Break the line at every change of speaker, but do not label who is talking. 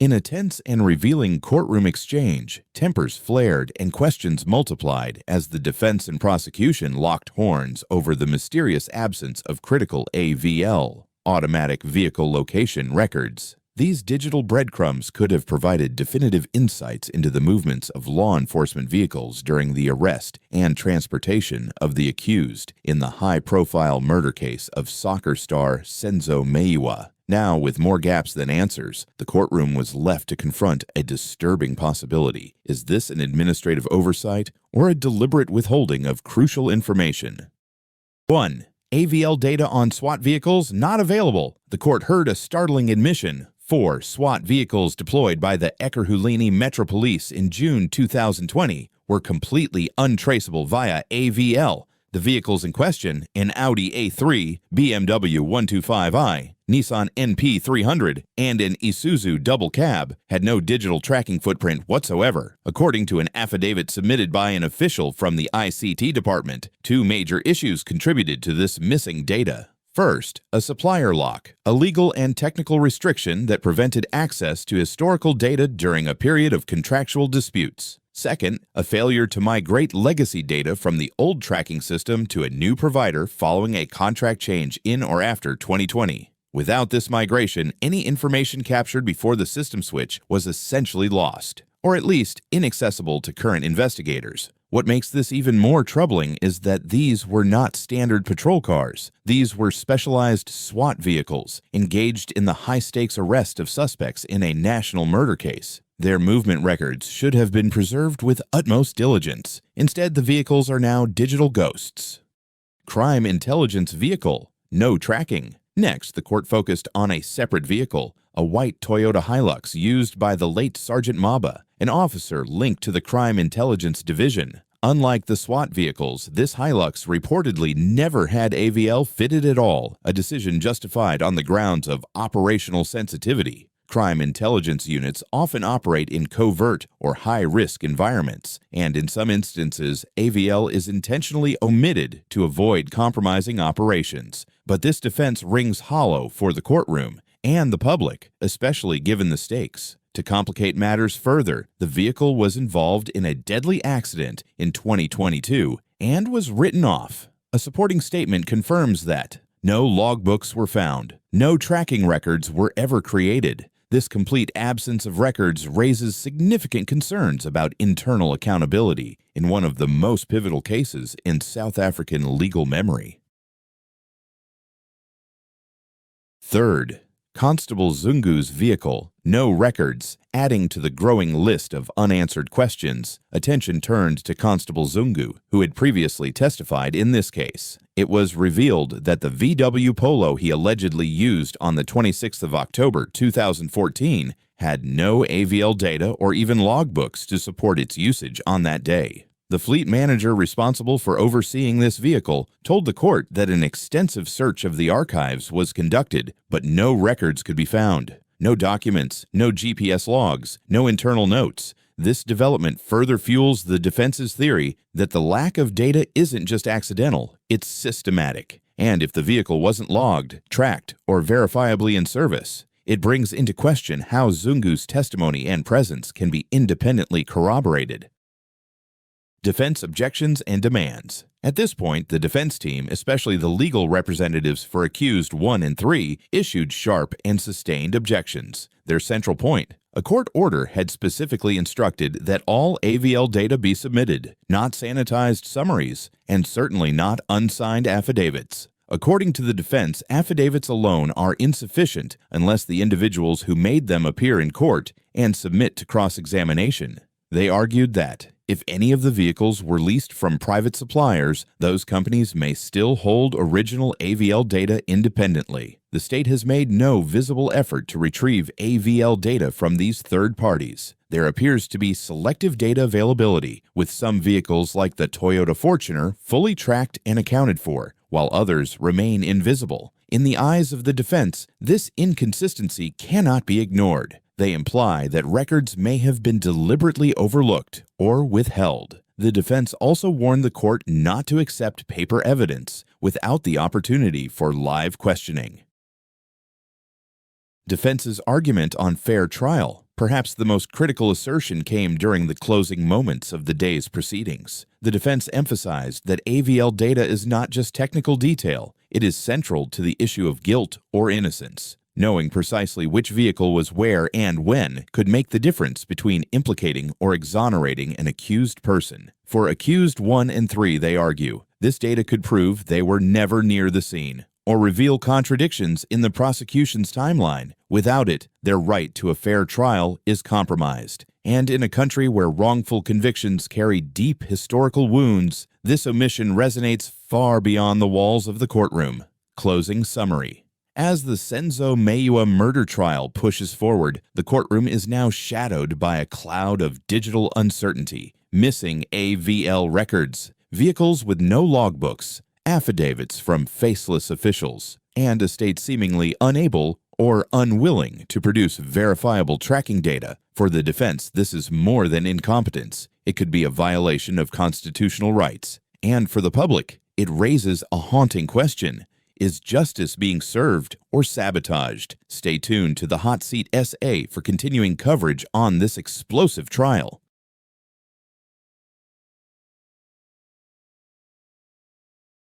In a tense and revealing courtroom exchange, tempers flared and questions multiplied as the defense and prosecution locked horns over the mysterious absence of critical AVL, automatic vehicle location records. These digital breadcrumbs could have provided definitive insights into the movements of law enforcement vehicles during the arrest and transportation of the accused in the high-profile murder case of soccer star Senzo Meyiwa. Now, with more gaps than answers, the courtroom was left to confront a disturbing possibility. Is this an administrative oversight or a deliberate withholding of crucial information? 1. AVL data on SWAT vehicles not available. The court heard a startling admission. 4 SWAT vehicles deployed by the Ekerhuleni Metro Police in June 2020 were completely untraceable via AVL. The vehicles in question, an Audi A3, BMW 125i, Nissan NP 300, and an Isuzu double cab, had no digital tracking footprint whatsoever. According to an affidavit submitted by an official from the ICT department, 2 major issues contributed to this missing data. First, a supplier lock, a legal and technical restriction that prevented access to historical data during a period of contractual disputes. Second, a failure to migrate legacy data from the old tracking system to a new provider following a contract change in or after 2020. Without this migration, any information captured before the system switch was essentially lost, or at least inaccessible to current investigators. What makes this even more troubling is that these were not standard patrol cars. These were specialized SWAT vehicles engaged in the high-stakes arrest of suspects in a national murder case. Their movement records should have been preserved with utmost diligence. Instead, the vehicles are now digital ghosts. Crime Intelligence Vehicle, no tracking. Next, the court focused on a separate vehicle, a white Toyota Hilux used by the late Sergeant Maba, an officer linked to the Crime Intelligence Division. Unlike the SWAT vehicles, this Hilux reportedly never had AVL fitted at all, a decision justified on the grounds of operational sensitivity. Crime intelligence units often operate in covert or high-risk environments, and in some instances, AVL is intentionally omitted to avoid compromising operations. But this defense rings hollow for the courtroom and the public, especially given the stakes. To complicate matters further, the vehicle was involved in a deadly accident in 2022 and was written off. A supporting statement confirms that no logbooks were found, no tracking records were ever created. This complete absence of records raises significant concerns about internal accountability in one of the most pivotal cases in South African legal memory. Third, Constable Zungu's vehicle, no records. Adding to the growing list of unanswered questions, attention turned to Constable Zungu, who had previously testified in this case. It was revealed that the VW Polo he allegedly used on the 26th of October 2014 had no AVL data or even logbooks to support its usage on that day. The fleet manager responsible for overseeing this vehicle told the court that an extensive search of the archives was conducted, but no records could be found. No documents, no GPS logs, no internal notes. This development further fuels the defense's theory that the lack of data isn't just accidental, it's systematic. And if the vehicle wasn't logged, tracked, or verifiably in service, it brings into question how Zungu's testimony and presence can be independently corroborated. Defense objections and demands. At this point, the defense team, especially the legal representatives for accused 1 and 3, issued sharp and sustained objections. Their central point: a court order had specifically instructed that all AVL data be submitted, not sanitized summaries, and certainly not unsigned affidavits. According to the defense, affidavits alone are insufficient unless the individuals who made them appear in court and submit to cross-examination. They argued that if any of the vehicles were leased from private suppliers, those companies may still hold original AVL data independently. The state has made no visible effort to retrieve AVL data from these third parties. There appears to be selective data availability, with some vehicles like the Toyota Fortuner fully tracked and accounted for, while others remain invisible. In the eyes of the defense, this inconsistency cannot be ignored. They imply that records may have been deliberately overlooked or withheld. The defense also warned the court not to accept paper evidence without the opportunity for live questioning. Defense's argument on fair trial. Perhaps the most critical assertion came during the closing moments of the day's proceedings. The defense emphasized that AVL data is not just technical detail, it is central to the issue of guilt or innocence. Knowing precisely which vehicle was where and when could make the difference between implicating or exonerating an accused person. For accused 1 and 3, they argue, this data could prove they were never near the scene, or reveal contradictions in the prosecution's timeline. Without it, their right to a fair trial is compromised. And in a country where wrongful convictions carry deep historical wounds, this omission resonates far beyond the walls of the courtroom. Closing summary. As the Senzo Meyiwa murder trial pushes forward, the courtroom is now shadowed by a cloud of digital uncertainty, missing AVL records, vehicles with no logbooks, affidavits from faceless officials, and a state seemingly unable or unwilling to produce verifiable tracking data. For the defense, this is more than incompetence. It could be a violation of constitutional rights. And for the public, it raises a haunting question. Is justice being served or sabotaged? Stay tuned to the Hot Seat SA for continuing coverage on this explosive trial.